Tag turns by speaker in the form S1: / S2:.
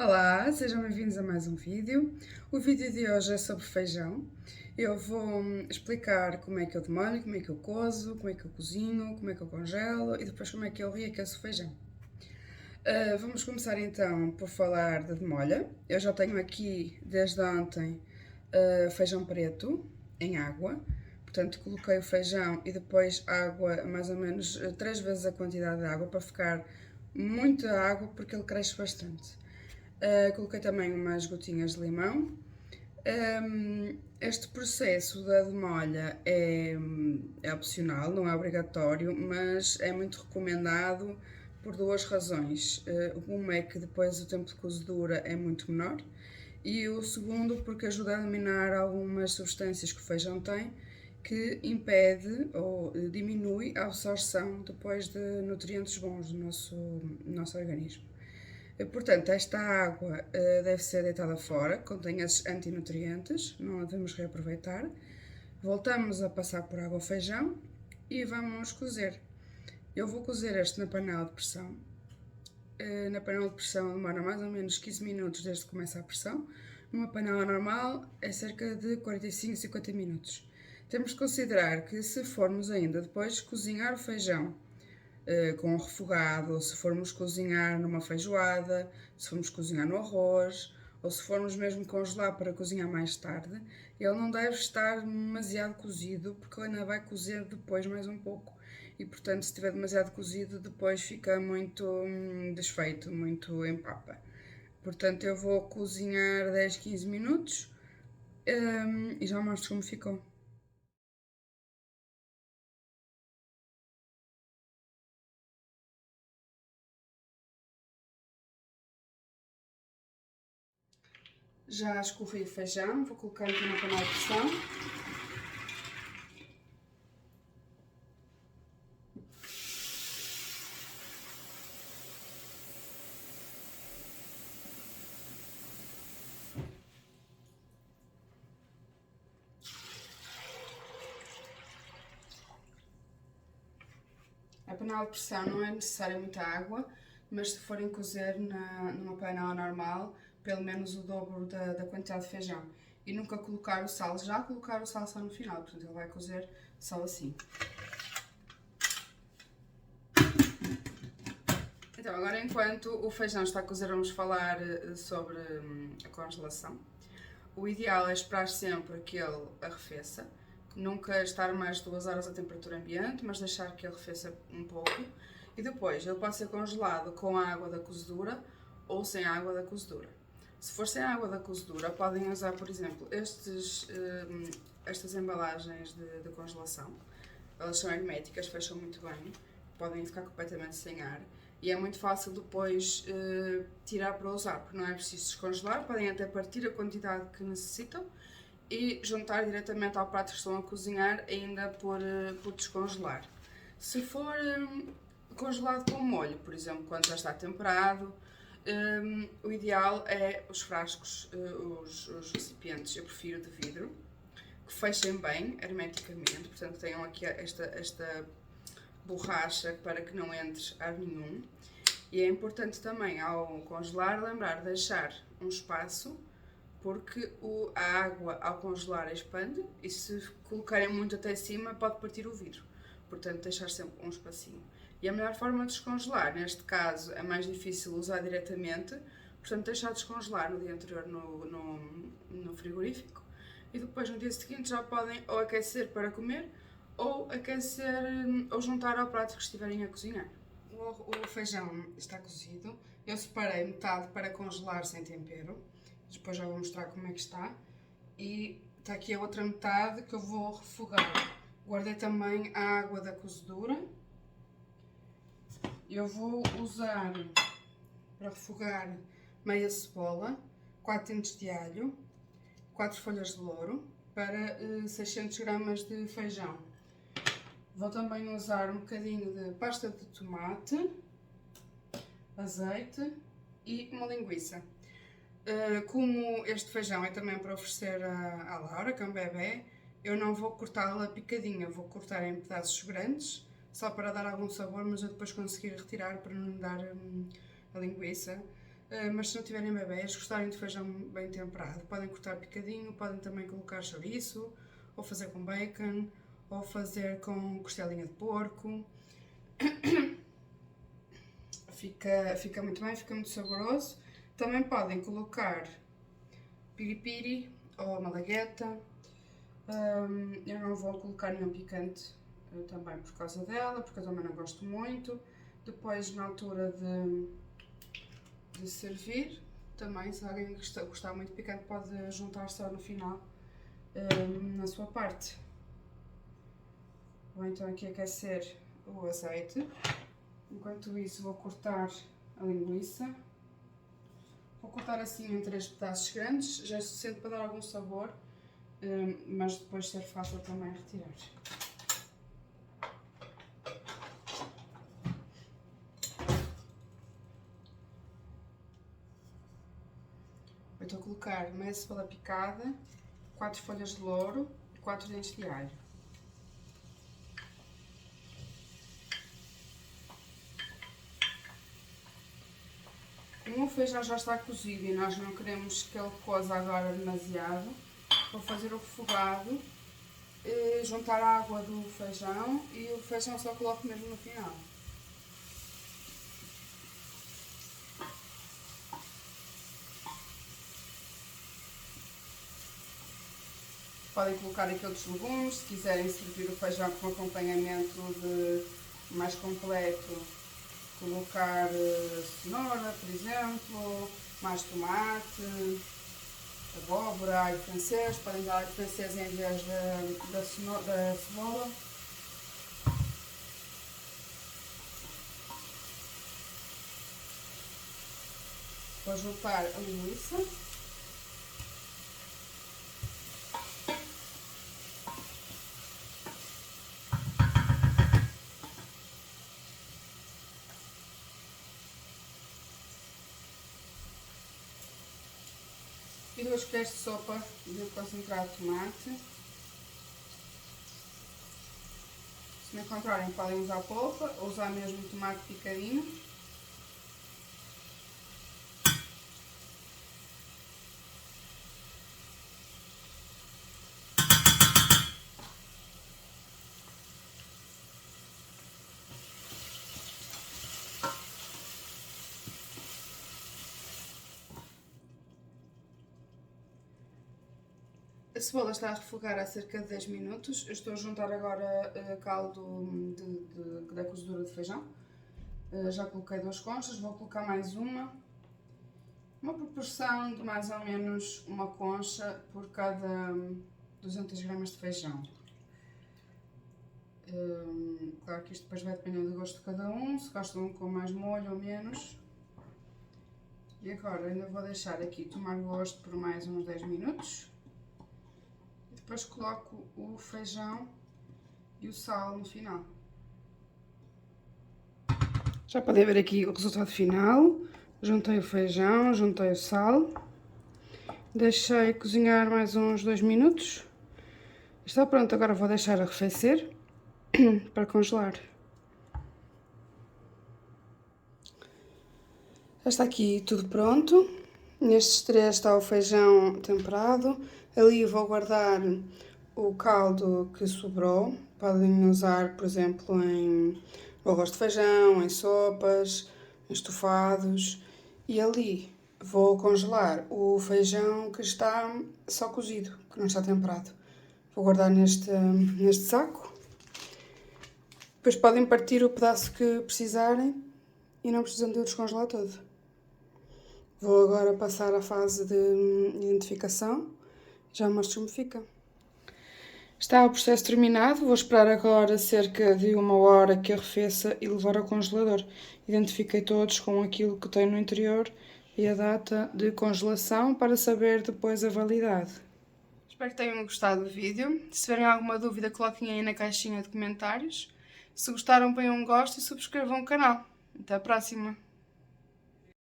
S1: Olá, sejam bem-vindos a mais um vídeo. O vídeo de hoje é sobre feijão. Eu vou explicar como é que eu demolho, como é que eu cozo, como é que eu cozinho, como é que eu congelo e depois como é que eu reaqueço o feijão. Vamos começar então por falar da demolha. Eu já tenho aqui desde ontem feijão preto em água. Portanto, coloquei o feijão e depois água, mais ou menos 3 vezes a quantidade de água para ficar muita água porque ele cresce bastante. Coloquei também umas gotinhas de limão. Este processo da demolha é opcional, não é obrigatório, mas é muito recomendado por duas razões. Uma é que depois o tempo de cozedura é muito menor e o segundo porque ajuda a eliminar algumas substâncias que o feijão tem que impede ou diminui a absorção depois de nutrientes bons do nosso organismo. Portanto, esta água deve ser deitada fora, contém esses antinutrientes, não a devemos reaproveitar. Voltamos a passar por água ao feijão e vamos cozer. Eu vou cozer este na panela de pressão. Na panela de pressão demora mais ou menos 15 minutos desde que começa a pressão. Numa panela normal é cerca de 45, 50 minutos. Temos de considerar que se formos ainda depois cozinhar o feijão com refogado, ou se formos cozinhar numa feijoada, se formos cozinhar no arroz, ou se formos mesmo congelar para cozinhar mais tarde, ele não deve estar demasiado cozido, porque ele ainda vai cozer depois mais um pouco. E portanto, se estiver demasiado cozido, depois fica muito desfeito, muito empapa. Portanto, eu vou cozinhar 10, 15 minutos e já mostro como ficou. Já escorri o feijão, vou colocar aqui na panela de pressão. A panela de pressão não é necessária muita água, mas se forem cozer numa panela normal, pelo menos o dobro da quantidade de feijão. E nunca colocar o sal, já colocar o sal só no final, portanto ele vai cozer só assim. Então, agora enquanto o feijão está a cozer, vamos falar sobre a congelação. O ideal é esperar sempre que ele arrefeça, nunca estar mais de 2 horas a temperatura ambiente, mas deixar que ele arrefeça um pouco. E depois, ele pode ser congelado com a água da cozedura ou sem a água da cozedura. Se for sem a água da cozedura, podem usar, por exemplo, estas embalagens de congelação. Elas são herméticas, fecham muito bem, podem ficar completamente sem ar. E é muito fácil depois tirar para usar, porque não é preciso descongelar, podem até partir a quantidade que necessitam e juntar diretamente ao prato que estão a cozinhar, ainda por descongelar. Se for congelado com molho, por exemplo, quando já está temperado, o ideal é os frascos, os recipientes, eu prefiro de vidro, que fechem bem, hermeticamente, portanto tenham aqui esta borracha para que não entre ar nenhum. E é importante também, ao congelar, lembrar de deixar um espaço, porque a água ao congelar expande e se colocarem muito até cima pode partir o vidro. Portanto, deixar sempre um espacinho. E a melhor forma de descongelar, neste caso é mais difícil usar diretamente, portanto deixar descongelar no dia anterior no frigorífico e depois no dia seguinte já podem ou aquecer para comer ou aquecer ou juntar ao prato que estiverem a cozinhar. O feijão está cozido, eu separei metade para congelar sem tempero, depois já vou mostrar como é que está, e está aqui a outra metade que eu vou refogar. Guardei também a água da cozedura. Eu vou usar para refogar meia cebola, 4 dentes de alho, 4 folhas de louro para 600 gramas de feijão. Vou também usar um bocadinho de pasta de tomate, azeite e uma linguiça. Como este feijão é também para oferecer à Laura, que é um bebê, eu não vou cortá-la picadinha, vou cortar em pedaços grandes, só para dar algum sabor, mas eu depois conseguir retirar para não dar a linguiça. mas se não tiverem bebés, gostarem de feijão bem temperado, podem cortar picadinho, podem também colocar chouriço, ou fazer com bacon, ou fazer com costelinha de porco. Fica muito bem, fica muito saboroso. Também podem colocar piripiri ou malagueta. Eu não vou colocar nenhum picante também por causa dela, porque eu também não gosto muito. Depois, na altura de servir, também, se alguém gostar muito de picante, pode juntar só no final, na sua parte. Vou então aqui aquecer o azeite. Enquanto isso, vou cortar a linguiça. Vou cortar assim em 3 pedaços grandes, já é suficiente para dar algum sabor, mas depois ser fácil também retirar. Eu estou a colocar meia cebola picada, 4 folhas de louro e 4 dentes de alho. Como o feijão já está cozido e nós não queremos que ele coza agora demasiado, vou fazer o refogado, juntar a água do feijão e o feijão só coloco mesmo no final. Podem colocar aqui outros legumes, se quiserem servir o feijão com acompanhamento mais completo, colocar cenoura, por exemplo, mais tomate, abóbora, alho francês, podem dar alho francês em vez da cebola. Vou juntar a linguiça. E 2 colheres de sopa de concentrado de tomate. Se não encontrarem, podem usar polpa ou usar mesmo tomate picadinho. A cebola está a refogar há cerca de 10 minutos. Eu estou a juntar agora caldo da cozedura de feijão. Já coloquei 2 conchas, vou colocar mais uma proporção de mais ou menos uma concha por cada 200 gramas de feijão. Claro que isto depois vai depender do gosto de cada um, se gostam com mais molho ou menos. E agora ainda vou deixar aqui tomar gosto por mais uns 10 minutos. Depois coloco o feijão e o sal no final. Já podem ver aqui o resultado final. Juntei o feijão, juntei o sal. Deixei cozinhar mais uns 2 minutos. Está pronto, agora vou deixar arrefecer para congelar. Já está aqui tudo pronto. Nestes 3 está o feijão temperado. Ali vou guardar o caldo que sobrou. Podem usar, por exemplo, em arroz de feijão, em sopas, em estofados. E ali vou congelar o feijão que está só cozido, que não está temperado. Vou guardar neste saco. Depois podem partir o pedaço que precisarem e não precisam de o descongelar todo. Vou agora passar à fase de identificação. Já mostro como fica. Está o processo terminado. Vou esperar agora cerca de 1 hora que arrefeça e levar ao congelador. Identifiquei todos com aquilo que tem no interior e a data de congelação para saber depois a validade. Espero que tenham gostado do vídeo. Se tiverem alguma dúvida, coloquem aí na caixinha de comentários. Se gostaram, ponham um gosto e subscrevam o canal. Até a próxima!